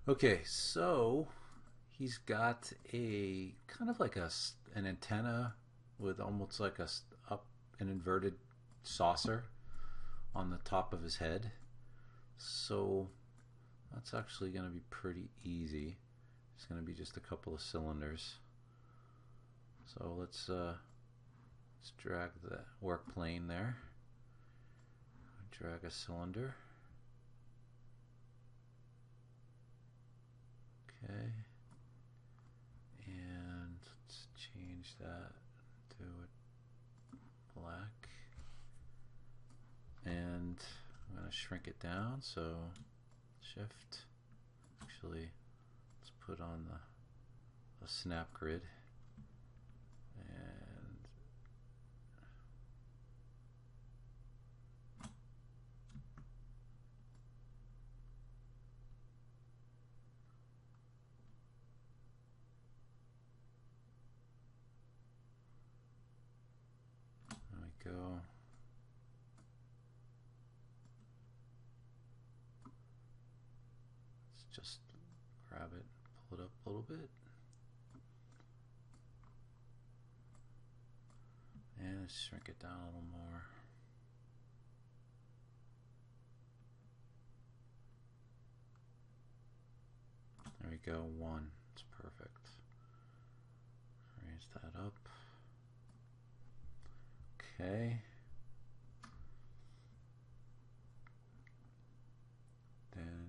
Okay, so he's got a kind of like an antenna with almost like up an inverted saucer on the top of his head. So that's actually going to be pretty easy. It's going to be just a couple of cylinders. So let's drag the work plane there. Drag a cylinder. Okay. And let's change that to a black. And I'm going to shrink it down. So shift. Actually, let's put on a snap grid. And there we go. Let's just grab it, pull it up a little bit. And shrink it down a little more. There we go, one. It's perfect. Raise that up. Okay. Then,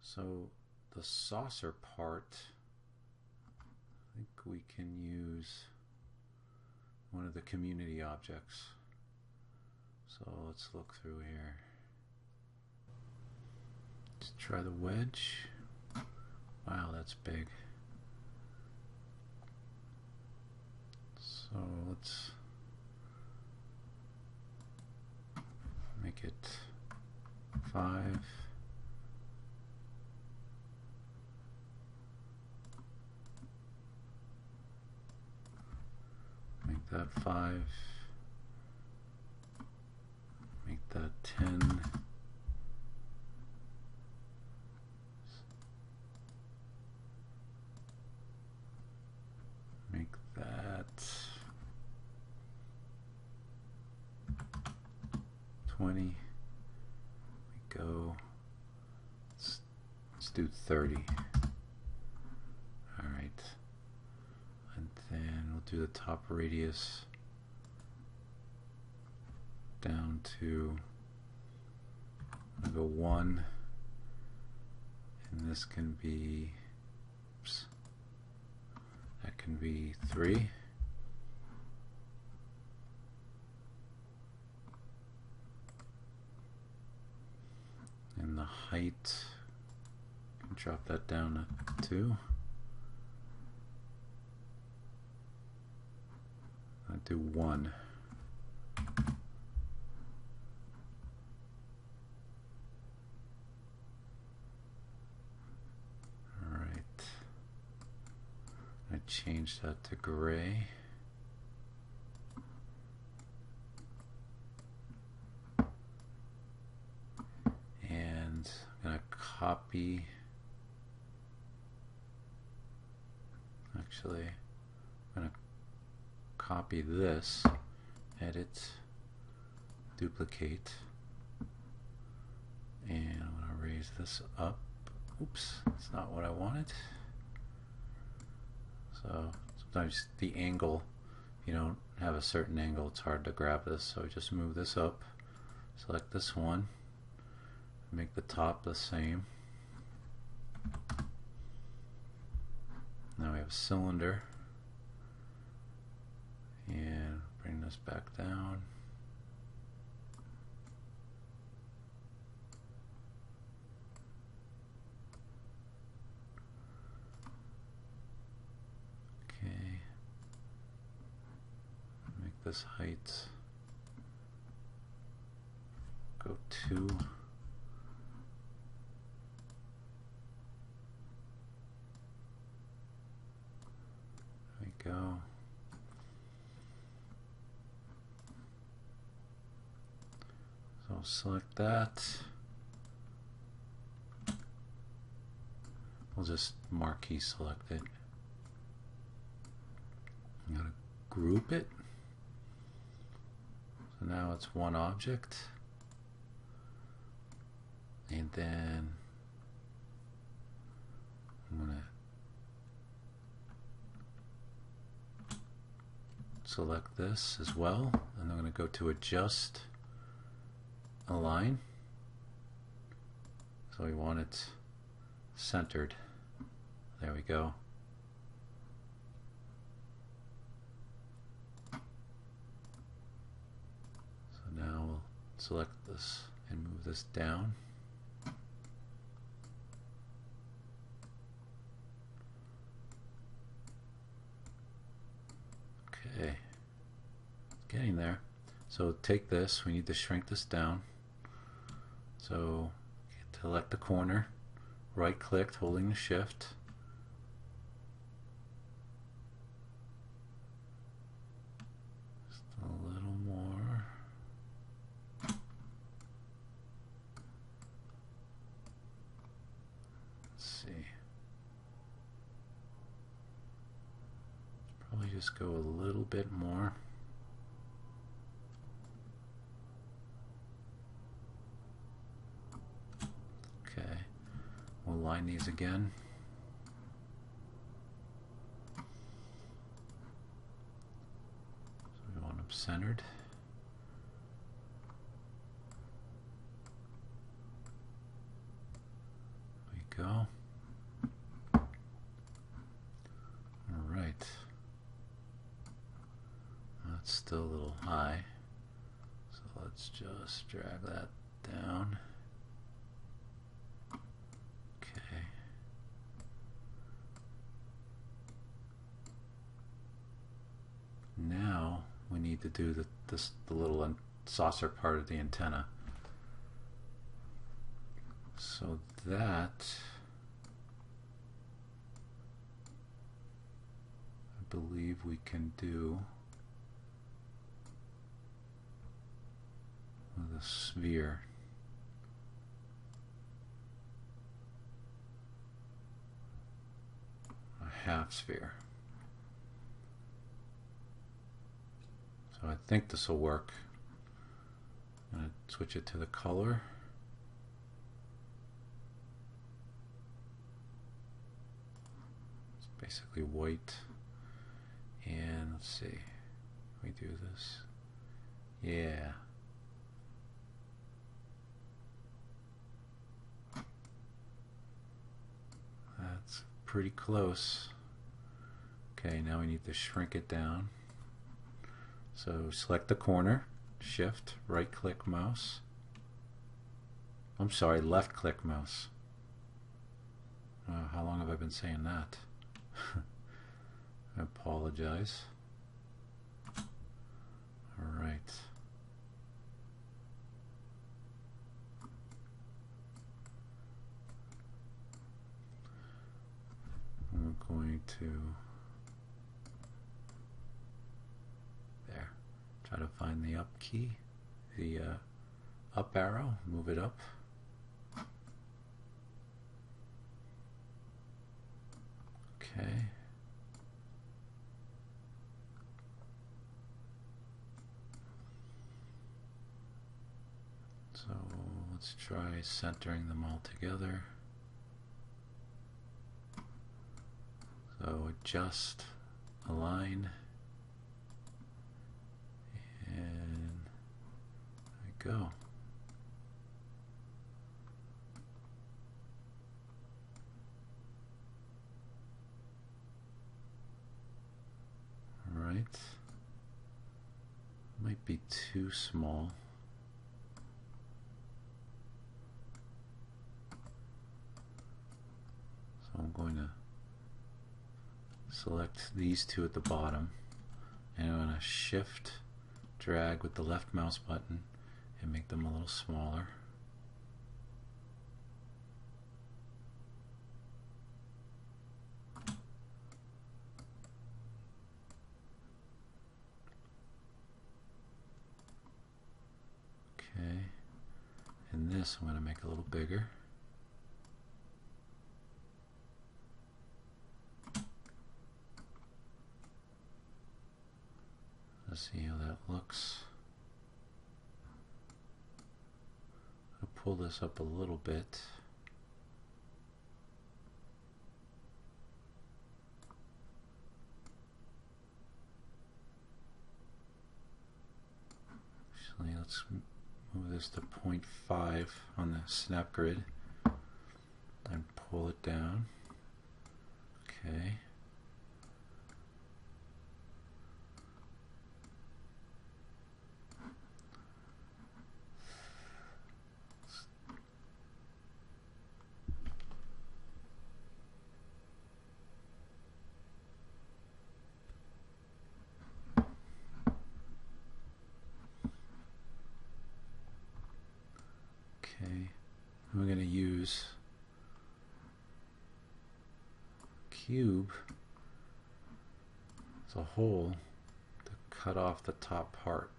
so the saucer part, I think we can use one of the community objects. So let's look through here. Let's try the wedge. Wow, that's big. So let's make it 5. Make that 5. Make that 10. Make that 20. We go. Let's do 30. All right. And then we'll do the top radius down to, I'll go 1. And this can be, oops, that can be 3. And the height, can drop that down to 2. I'll do 1. Alright. I change that to gray. And I'm going to copy, actually, I'm going to copy this, edit, duplicate, and I'm going to raise this up. Oops, that's not what I wanted. So sometimes the angle, if you don't have a certain angle, it's hard to grab this. So just move this up, select this one, make the top the same. Now we have a cylinder, and bring this back down. Okay, make this height go 2. Go. So I'll select that, we'll just marquee select it. I'm going to group it. So now it's one object. And then I'm going to select this as well, and I'm going to go to adjust align. So we want it centered. There we go. So now we'll select this and move this down. Okay, getting there. So take this, we need to shrink this down. So select the corner, right click holding the shift. Just a little more. Let's see. Probably just go a little bit more. Okay, we'll line these again. So we want them centered. There we go. All right. That's still a little high. So let's just drag that down. Now we need to do the little saucer part of the antenna. So that I believe we can do with a sphere. A half sphere. So I think this will work. I'm going to switch it to the color. It's basically white. And let's see, can we do this? Yeah. That's pretty close. Okay, now we need to shrink it down. So select the corner, shift, right click mouse. I'm sorry, left click mouse. How long have I been saying that? I apologize. All right. We're going to try to find the up key, the up arrow, move it up. Okay. So let's try centering them all together. So adjust, align. And there we go. All right. Might be too small. So I'm going to select these two at the bottom, and I'm going to shift drag with the left mouse button and make them a little smaller. Okay, and this I'm going to make a little bigger. Let's see how that looks. I'll pull this up a little bit. Actually, let's move this to 0.5 on the snap grid and pull it down. Okay. Okay, we're going to use cube as a hole to cut off the top part.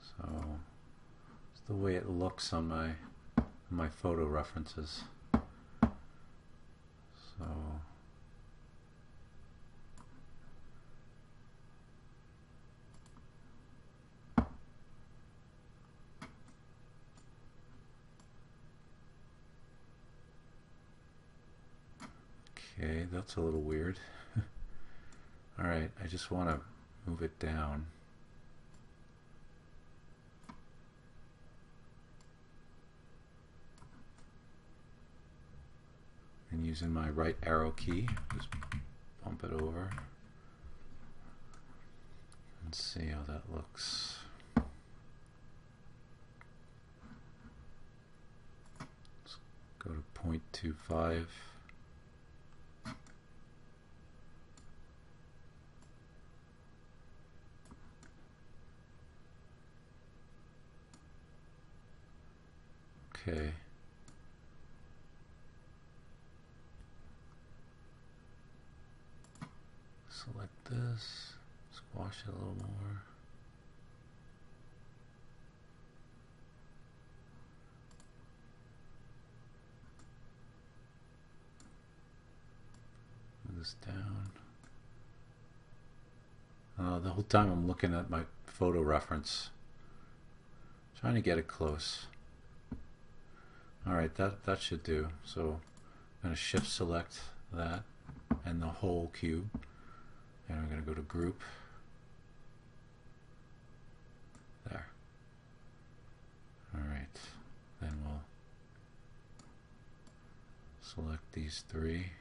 So it's the way it looks on my photo references. So okay, that's a little weird. All right, I just want to move it down. And using my right arrow key, just bump it over and see how that looks. Let's go to 0.25. Okay. Select this, squash it a little more. Move this down. The whole time I'm looking at my photo reference, trying to get it close. Alright, that should do. So I'm going to shift select that and the whole cube. And we're going to go to group. There. Alright. Then we'll select these three.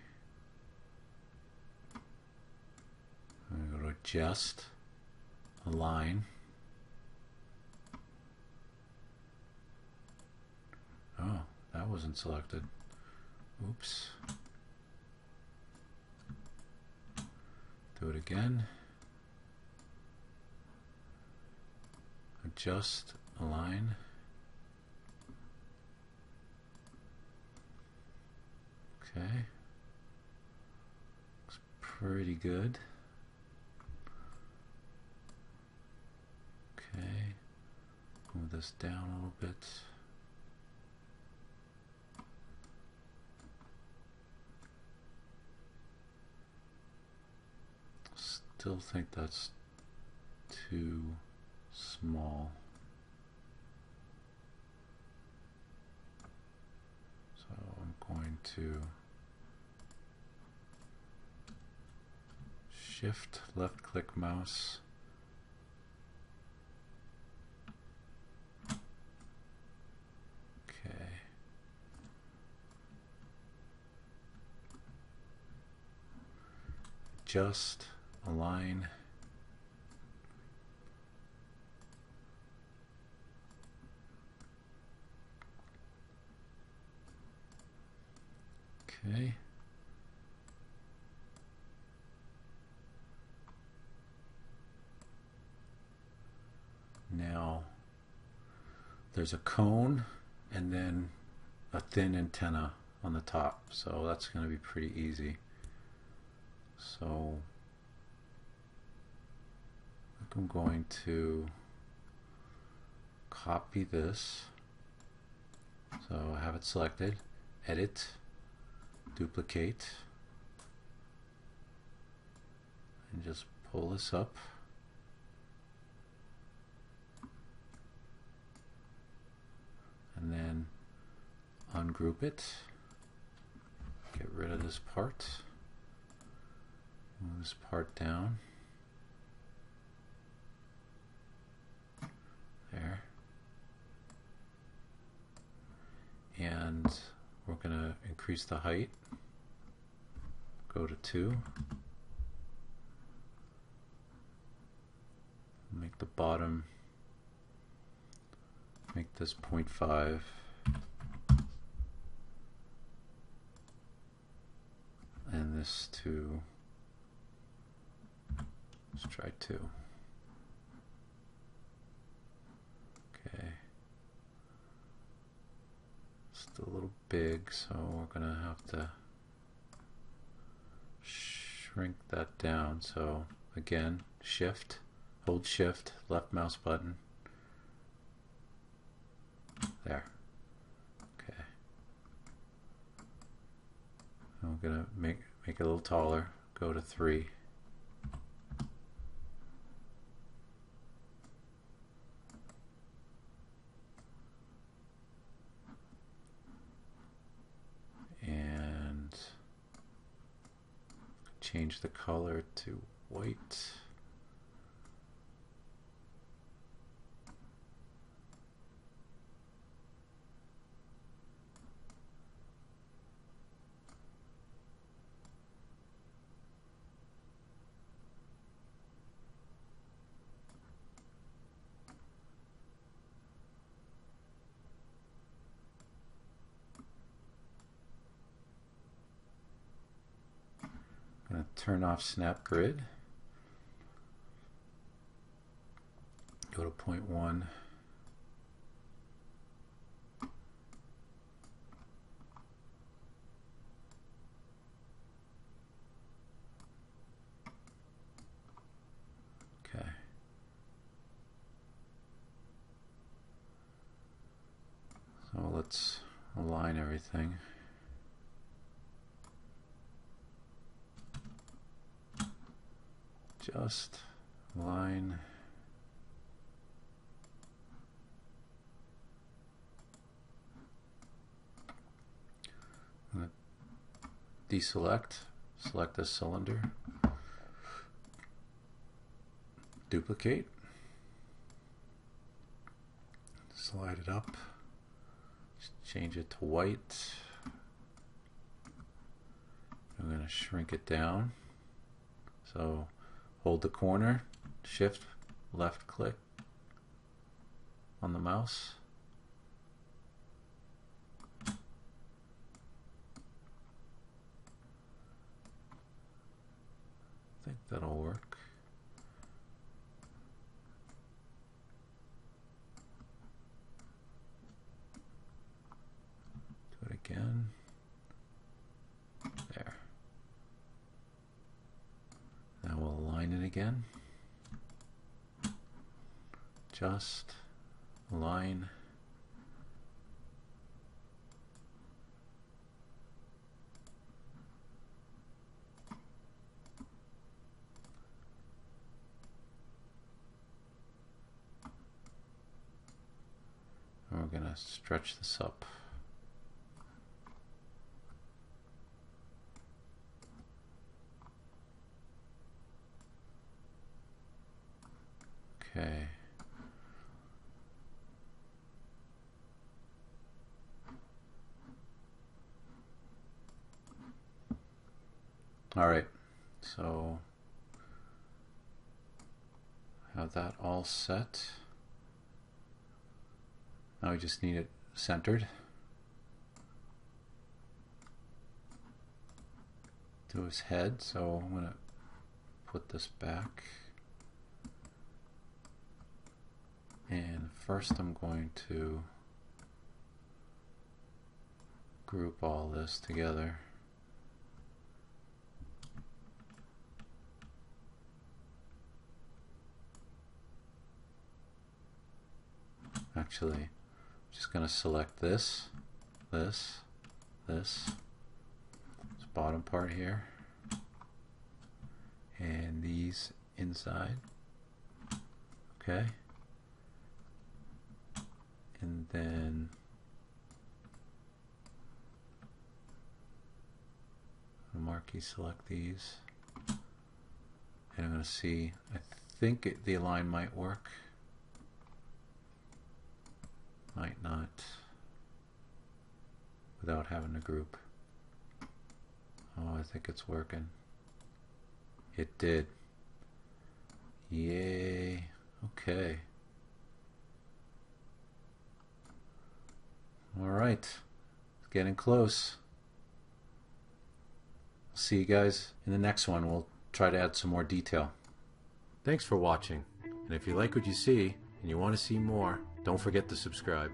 I'm going to go to adjust, align. Oh, that wasn't selected. Oops. Do it again. Adjust, align. Okay. Looks pretty good. Okay. Move this down a little bit. Still think that's too small. So I'm going to shift left click mouse. Okay. Adjust, align. Okay. Now there's a cone and then a thin antenna on the top, so that's going to be pretty easy. So I'm going to copy this. So I have it selected, edit, duplicate, and just pull this up. And then ungroup it, get rid of this part, move this part down, there, and we're going to increase the height, go to 2, make the bottom, make this 0.5, and this to, let's try 2. Okay, just a little big, so we're gonna have to shrink that down. So again, shift, hold shift, left mouse button, there. Okay, I'm gonna make it a little taller, go to 3. And change the color to white. I'm going to turn off snap grid, go to 0.1, okay, so let's align everything. Just line, I'm going to deselect, select this cylinder, duplicate, slide it up, change it to white. I'm going to shrink it down, so hold the corner, shift, left click on the mouse. I think that'll work. Do it again. There. Now we'll align it again. Just align. And we're going to stretch this up. Okay. All right, so have that all set. Now we just need it centered. To his head, so I'm going to put this back. And first I'm going to group all this together. Actually, just going to select this, this, this bottom part here, and these inside. Okay. And then marquee select these. And I'm going to see, I think the align might work. Might not, without having a group. Oh, I think it's working. It did. Yay. Okay. All right. Getting close. See you guys in the next one. We'll try to add some more detail. Thanks for watching. And if you like what you see and you want to see more, don't forget to subscribe.